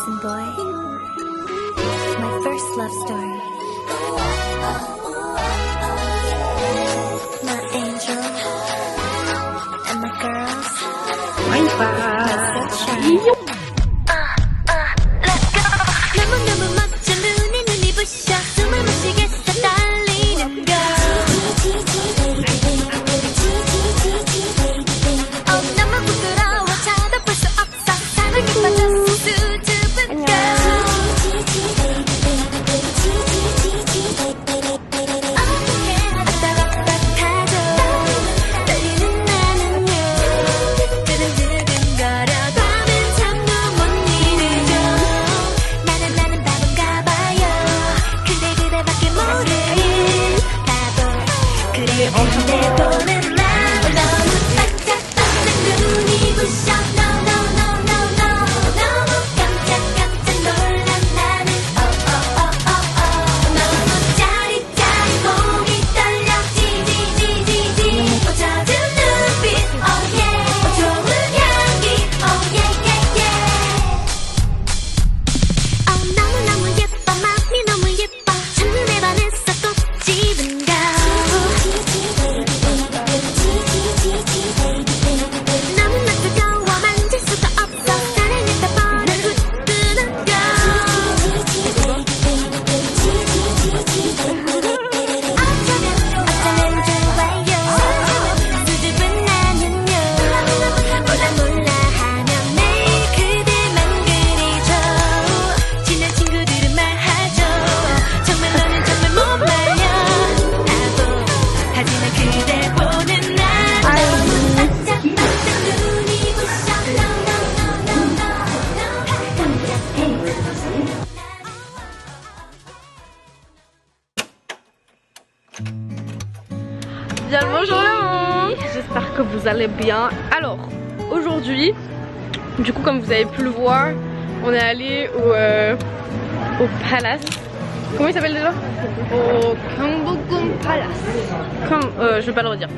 Listen, boy, my first love story. My angel and my girls. My sunshine. Let's go. 너무너무 멋져 눈이 부셔 숨을 못 쉬겠어 달리는 걸. 너무 부끄러워 찾아볼 수 없어 사랑에 빠졌어 수줍은 걸. Bien le bonjour le monde. J'espère que vous allez bien. Alors aujourd'hui, du coup comme vous avez pu le voir, on est allé au Palace. Comment il s'appelle déjà? Au Gyeongbokgung Palace. Comme, je vais pas le redire.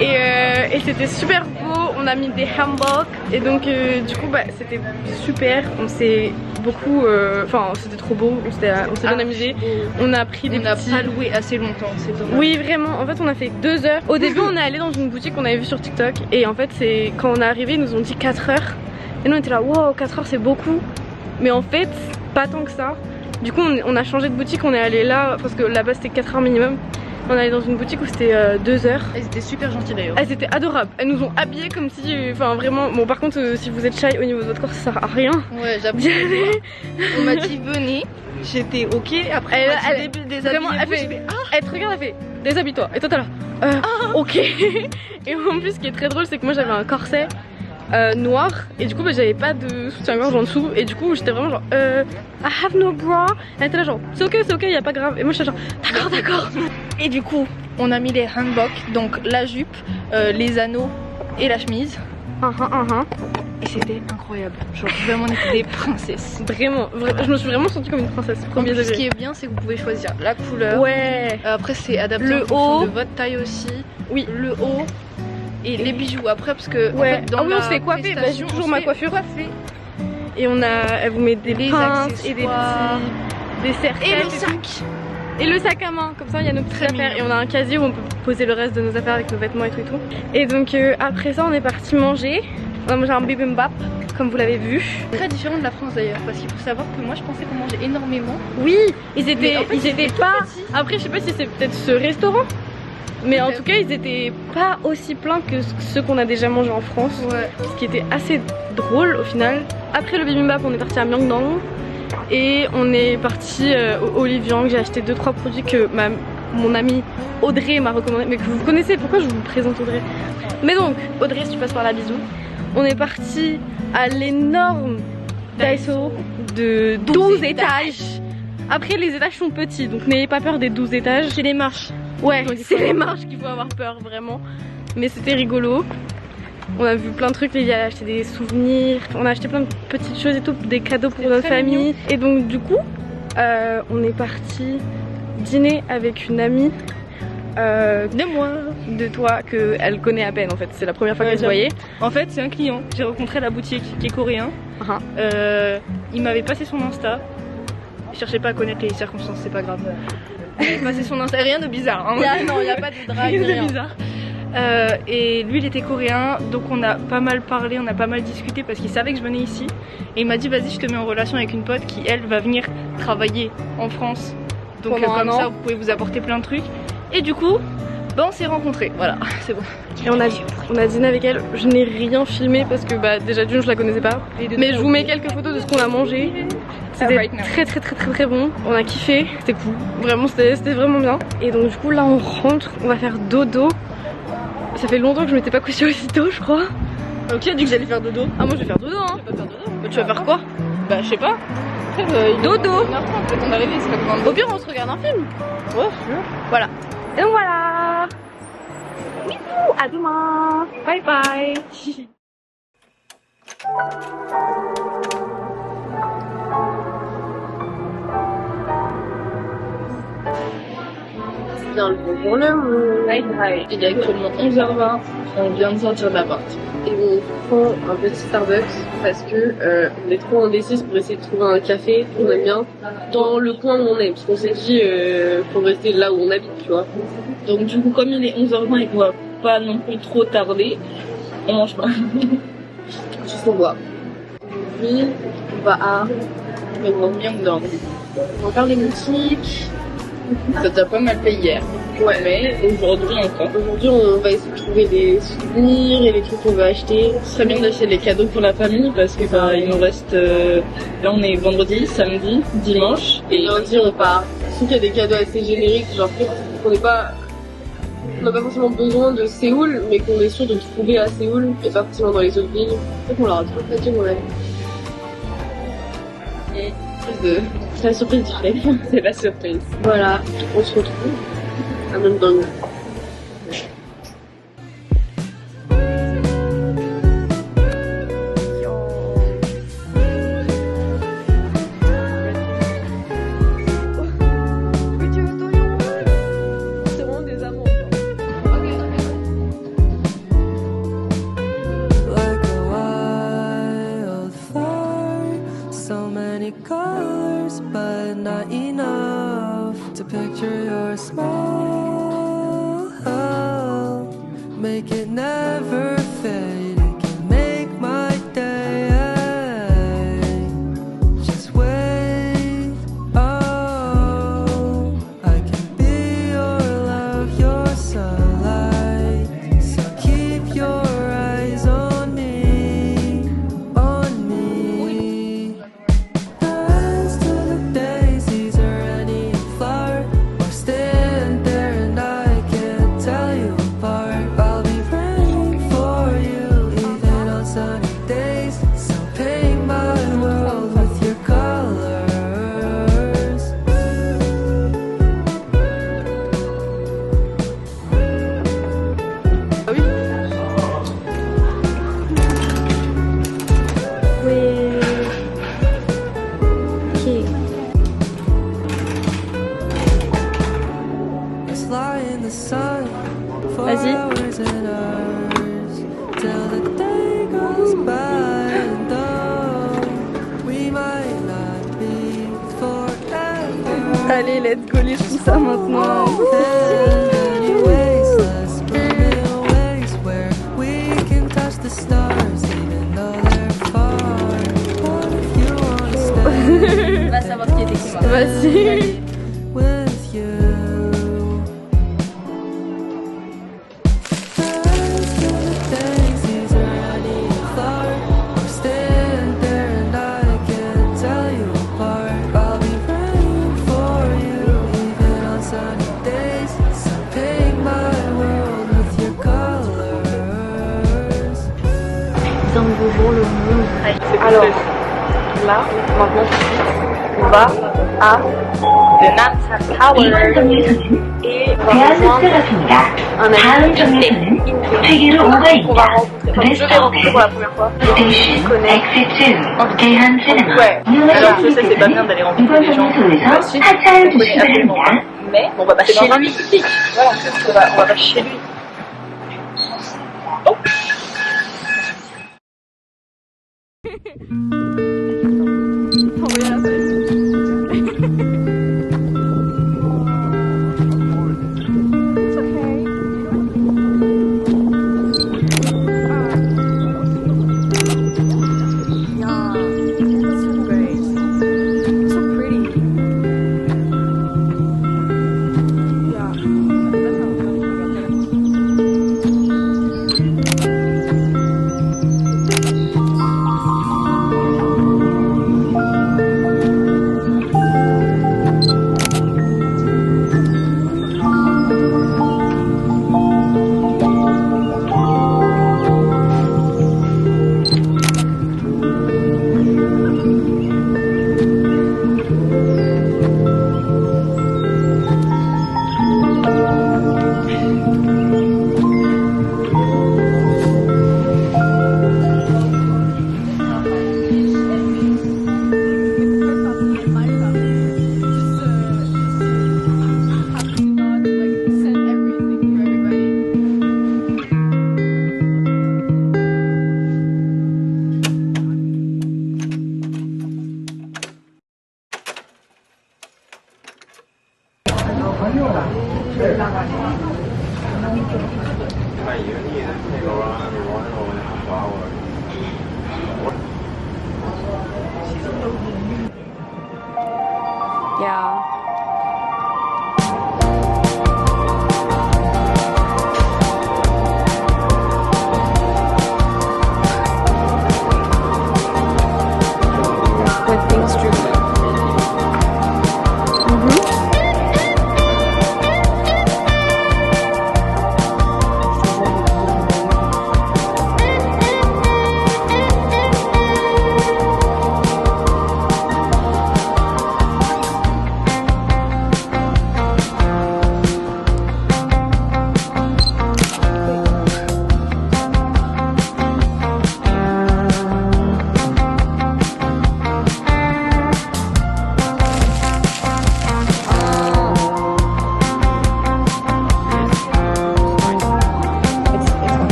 et c'était super beau, on a mis des hanboks. Et donc du coup bah, c'était super, on s'est beaucoup, enfin c'était trop beau, on s'est bien amusé. On a pris des petits... On n'a pas loué assez longtemps, c'est dommage. Oui vraiment, en fait on a fait 2 heures. Au début on est allé dans une boutique qu'on avait vue sur TikTok. Et en fait c'est quand on est arrivé ils nous ont dit 4 heures. Et nous on était là, wow 4 heures c'est beaucoup. Mais en fait pas tant que ça. Du coup on a changé de boutique, on est allé là parce que là-bas c'était 4 heures minimum. On est allé dans une boutique où c'était 2 heures. Elles étaient super gentilles d'ailleurs. Elles étaient adorables. Elles nous ont habillés comme si, enfin vraiment. Bon par contre si vous êtes shy au niveau de votre corps ça sert à rien. Ouais j'avoue. On m'a dit venez. J'étais ok. Après elle te regarde, elle fait déshabille-toi. Et toi t'es là. Ok. Et en plus ce qui est très drôle c'est que moi j'avais un corset noir et du coup bah, j'avais pas de soutien-gorge en dessous et du coup j'étais vraiment genre I have no bra. Elle était là genre c'est ok y a pas grave et moi j'étais genre d'accord. Et du coup on a mis les hanboks, donc la jupe, les anneaux et la chemise. Et c'était incroyable, genre vraiment on était des princesses. Vraiment, je me suis vraiment sentie comme une princesse. Premier degré. Ce qui est bien c'est que vous pouvez choisir la couleur. Ouais. Après c'est adapté le en fonction haut de votre taille aussi. Oui. Le haut. Et les bijoux après parce que ouais. en fait, dans ah oui on s'est coiffé, bah, j'ai toujours ma coiffure. Et on a, elle vous met des pinces et des petits, des cercles et le sac. Et le sac à main, comme ça il y a nos petites affaires. Et on a un casier où on peut poser le reste de nos affaires avec nos vêtements et tout et tout. Et donc après ça on est parti manger. On a mangé un bibimbap comme vous l'avez vu. Très différent de la France d'ailleurs parce qu'il faut savoir que moi je pensais qu'on mangeait énormément. Oui, ils étaient, en fait, ils étaient pas. Après je sais pas si c'est peut-être ce restaurant. Mais en tout cas ils étaient pas aussi pleins que ceux qu'on a déjà mangé en France. Ouais. Ce qui était assez drôle au final. Après le bibimbap on est parti à Myeongdong. Et on est parti au Olivian. J'ai acheté 2-3 produits que mon amie Audrey m'a recommandé. Mais que vous connaissez, pourquoi je vous présente Audrey? Mais donc Audrey si tu passes par là bisous. On est parti à l'énorme Daiso de 12 étages. Après les étages sont petits donc n'ayez pas peur des 12 étages. C'est les marches. Ouais, c'est les marches qu'il faut avoir peur vraiment. Mais c'était rigolo. On a vu plein de trucs, Lily a acheté des souvenirs. On a acheté plein de petites choses et tout, des cadeaux pour notre famille. Mignon. Et donc du coup, on est parti dîner avec une amie de moi de toi qu'elle connaît à peine en fait. C'est la première fois qu'elle se voyait. En fait, c'est un client. J'ai rencontré à la boutique qui est coréen. Il m'avait passé son Insta. Je cherchais pas à connaître les circonstances, c'est pas grave. Il m'avait passé son Insta. Rien de bizarre. Hein. Non, il n'y a pas de drague. Rien de bizarre. Et lui il était coréen, donc on a pas mal parlé, on a pas mal discuté parce qu'il savait que je venais ici. Et il m'a dit vas-y je te mets en relation avec une pote qui elle va venir travailler en France. Donc comme ça vous pouvez vous apporter plein de trucs. Et du coup, bah, on s'est rencontrés, voilà, c'est bon. Et on a dîné avec elle, je n'ai rien filmé parce que bah, déjà d'une je la connaissais pas. Mais je vous mets quelques photos de ce qu'on a mangé. C'était très bon, on a kiffé, c'était cool, vraiment c'était vraiment bien. Et donc du coup là on rentre, on va faire dodo. Ça fait longtemps que je m'étais pas couchée aussitôt je crois. Ok, tu as dit que j'allais faire dodo. Ah moi je vais faire dodo hein. Tu vas pas faire dodo. Bah, tu vas faire quoi? Bah je sais pas. Dodo. Au pire on se regarde un film. Ouais, voilà. Et donc voilà. À demain. Bye bye. Bien le bonjour le monde. Il est actuellement 11h20, on vient de sortir de l'appart. Et on prend un petit Starbucks parce que on est trop indécis pour essayer de trouver un café qu'on aime bien dans le coin où on est. Parce qu'on s'est dit pour rester là où on habite, tu vois. Donc du coup comme il est 11h20 et qu'on va pas non plus trop tarder, on mange pas. Juste on boit. Puis on va à Myeongdong. on va faire les boutiques. Ça t'a pas mal fait hier. Ouais. Mais aujourd'hui encore. Aujourd'hui on va essayer de trouver des souvenirs et des trucs qu'on veut acheter. Ce serait bien d'acheter les cadeaux pour la famille parce que bah, il nous reste là on est vendredi, samedi, dimanche Et lundi on part. Sauf qu'il y a des cadeaux assez génériques, genre qu'on n'a pas forcément besoin de Séoul, mais qu'on est sûr de trouver à Séoul et pas forcément dans les autres villes. Peut-être qu'on l'aura trop fait mon avis. Et c'est la surprise du fait. c'est la surprise. Voilà, on se retrouve à Myeongdong. Colors, but not enough to picture your smile. Make it never fade. It can make my day. Just wait. Oh, I can be your love, your sunlight. So keep your eyes on me, on me. Vas-y. Allez, let's go les tout ça maintenant. Va savoir qui était qui. Vas-y. Bonjour le monde. Alors, là, maintenant, on va à The Namsan Tower et on va rejoindre un ami qu'on va rencontrer, enfin, je vais rencontrer pour la première fois. Je connais. Ouais, alors je sais que c'est pas bien d'aller rencontrer des gens qu'on connaît absolument pas, mais on va pas chez lui. Voilà, on va pas chez lui. Yeah. With things dripping.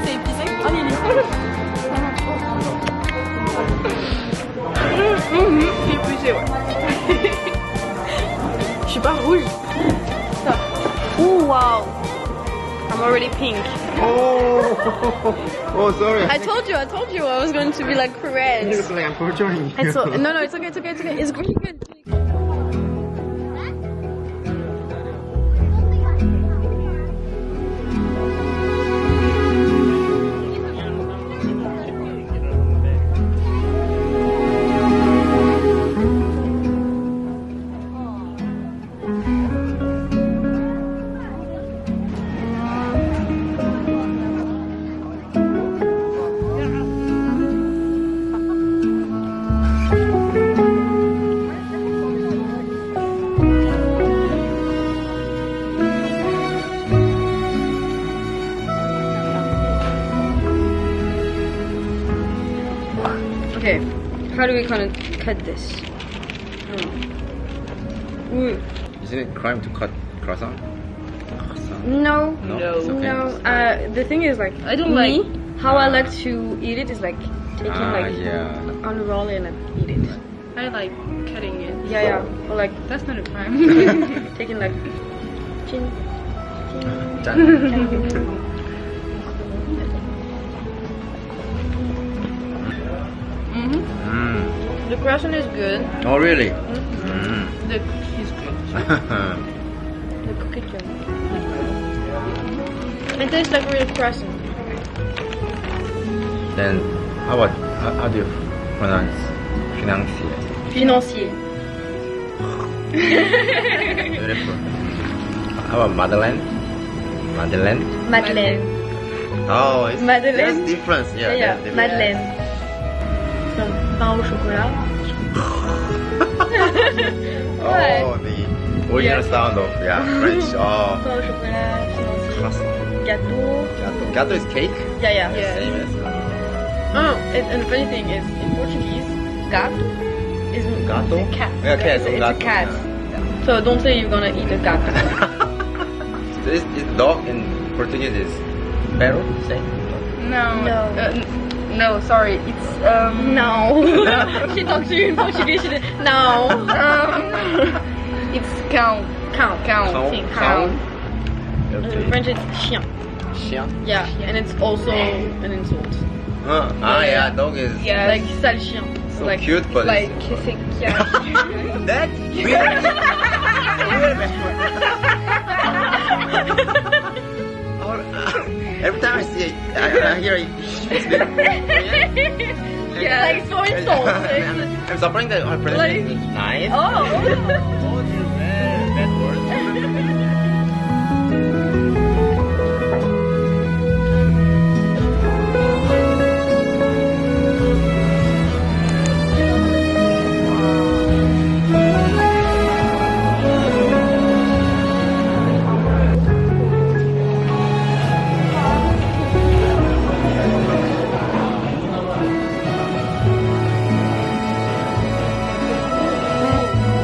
C'est épicé. Oh Lily. C'est épicé, ouais. Je suis pas rouge. Oh wow. I'm already pink. Oh, sorry. I told you I was going to be like red. You look like I'm torturing you. It's so, no, it's okay. It's really good. Okay, how do we kind of cut this? Ooh. Isn't it crime to cut croissant? No. No. It's okay. No, the thing is like I don't me, like- how I like to eat it is like taking like Yeah. unroll it and like, eat it. I like cutting it. Yeah, or like That's not a crime. taking like chin. The croissant is good. Oh, really? The cookies good. The cookie good. It tastes like real croissant. Then, how do you pronounce financier? Financier. Beautiful. How about Madeleine? Madeleine? Madeleine. Oh, it's Madeleine. There's difference. Yeah. Yeah, there's difference. Madeleine. Some pain au chocolat. Oh, the original sound of French. Oh, Pain au chocolat, financier. croissant. Gâteau. Gâteau is cake. Yeah. Same as Oh, and the funny thing is, in Portuguese, gato is Gato? a cat. Yeah, cat, It's, so it's a gato, cat. yeah. So don't say you're gonna eat a gato. This dog in Portuguese is perro. Same. No. No. No, sorry. It's No. She talked to you in Portuguese. She did, no. it's cow. Cow. Cow. Sim, Cow. In Okay. French it's chien. Chien. Yeah, and it's also an insult. Yeah, dog is Yeah. Like sale chien. so like cute, but Like it's c'est cat. that every time I see it, I hear it. Yeah, like so insults. I'm surprised that her pronunciation is nice. Oh. Bad words.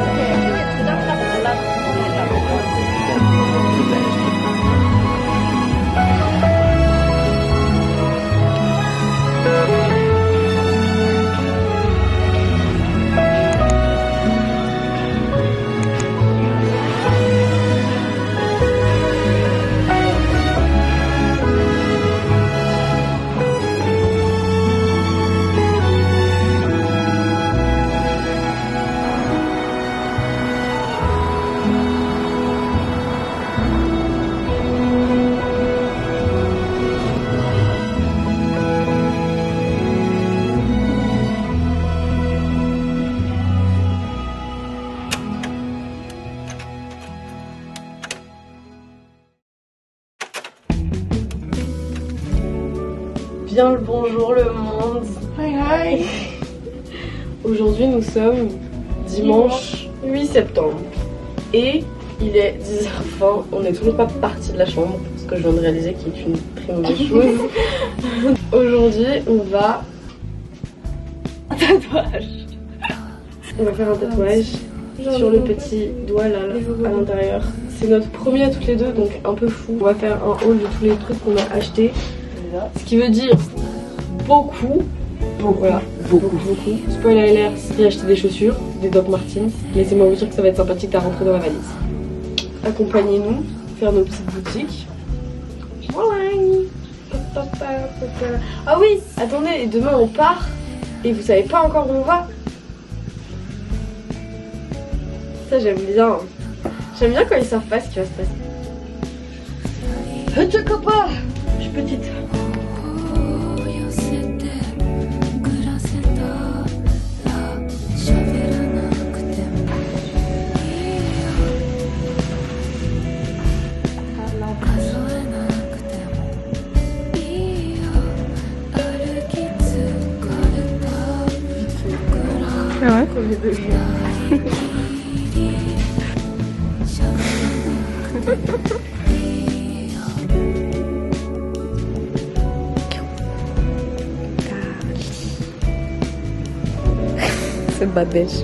Okay, Bien le bonjour le monde. Hi hi. Aujourd'hui nous sommes dimanche 8 septembre. Et il est 10h20, on n'est toujours pas parti de la chambre, ce que je viens de réaliser qui est une très mauvaise chose. Aujourd'hui on va... Un tatouage. On va faire un tatouage sur le petit doigt là à l'intérieur. C'est notre premier à toutes les deux, donc un peu fou. On va faire un haul de tous les trucs qu'on a achetés. Ce qui veut dire beaucoup. Voilà, beaucoup. Spoiler alert, j'ai acheté des chaussures, des Doc Martens. Laissez-moi vous dire que ça va être sympathique à rentrer dans la valise. Accompagnez-nous, faire nos petites boutiques. Voilà. Ah oui, attendez, demain on part et vous savez pas encore où on va. Ça j'aime bien. J'aime bien quand ils savent pas ce qui va se passer. Je suis petite. Ah ouais. C'est Babèche.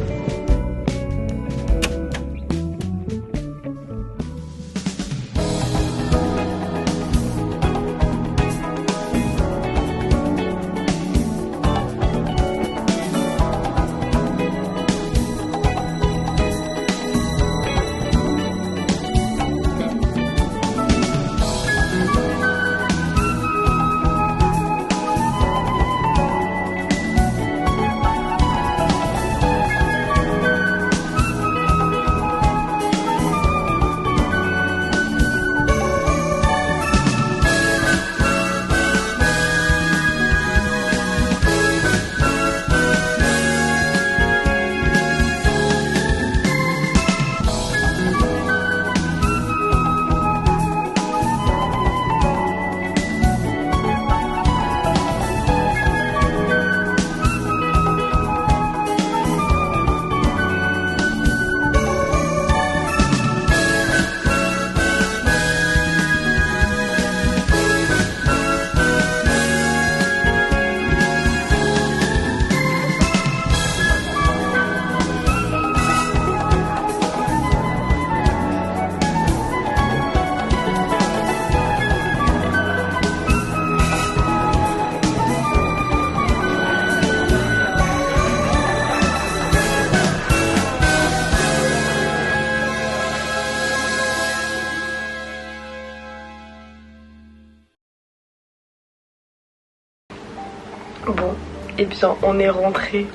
Bon, et bien on est rentré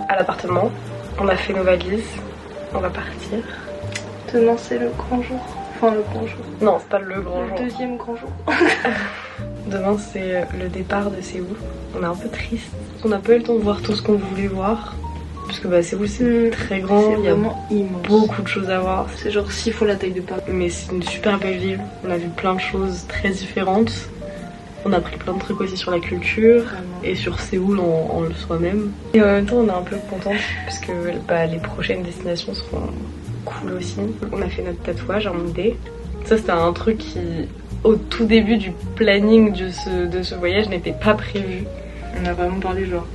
à l'appartement, on a fait nos valises, on va partir. Demain c'est le grand jour. Enfin le grand jour. Non, c'est pas le grand jour. Le deuxième grand jour. Demain c'est le départ de Séoul. On est un peu triste. On n'a pas eu le temps de voir tout ce qu'on voulait voir. Parce que bah, Séoul c'est très grand, C'est il y a vraiment immense. beaucoup de choses à voir. C'est genre 6 fois la taille de Paris. Mais c'est une super belle ville, on a vu plein de choses très différentes. On a appris plein de trucs aussi sur la culture et sur Séoul en soi-même. Et en même temps on est un peu contente parce que bah, les prochaines destinations seront cool aussi. On a fait notre tatouage en idée. Ça c'était un truc qui au tout début du planning de ce voyage n'était pas prévu. On a vraiment parlé genre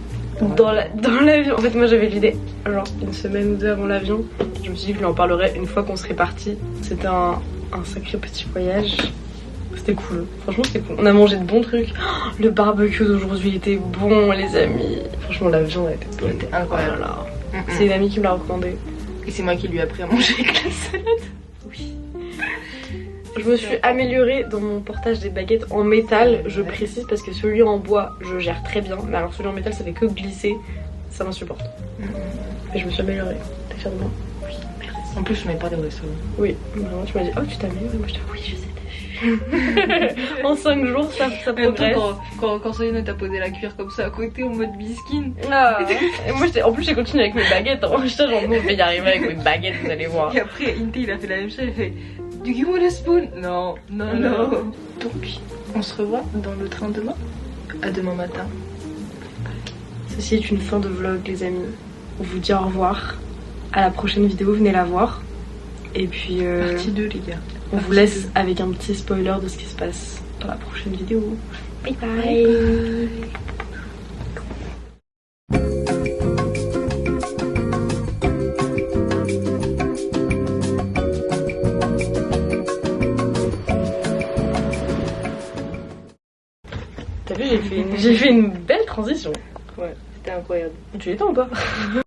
Dans l'avion. En fait moi j'avais l'idée genre une semaine ou deux avant l'avion. Je me suis dit que je lui en parlerais une fois qu'on serait parti. C'était un sacré petit voyage. C'était cool, franchement c'était cool. On a mangé de bons trucs. Oh, le barbecue d'aujourd'hui était bon les amis. Franchement la viande elle était bonne. C'était incroyable. Voilà. C'est une amie qui me l'a recommandé. Et c'est moi qui lui ai appris à manger avec la salade. Oui. Je me suis améliorée dans mon portage des baguettes en métal, je précise parce que celui en bois je gère très bien. Mais alors celui en métal ça fait que glisser, ça m'insupporte. Mais je me suis améliorée. T'es fière de moi? Oui, merci. En plus je m'avais parlé au restaurant. Oui, vraiment tu m'as dit oh tu t'améliores. Moi je dis oui je sais. En 5 jours ça progresse. Quand Soyone t'a posé la cuillère comme ça à côté en mode biskin. Ah. Et moi en plus j'ai continué avec mes baguettes. J'étais genre non je vais y arriver avec mes baguettes vous allez voir. Et après Inte il a fait la même chose, il a fait du give me the spoon. Non. Donc on se revoit dans le train demain. à demain matin. Ceci est une fin de vlog les amis. On vous dit au revoir. À la prochaine vidéo, venez la voir. Et puis Partie 2 les gars. on vous laisse avec un petit spoiler de ce qui se passe dans la prochaine vidéo. Bye bye. T'as vu, j'ai fait une belle transition. Ouais, c'était incroyable. Tu l'étends ou pas?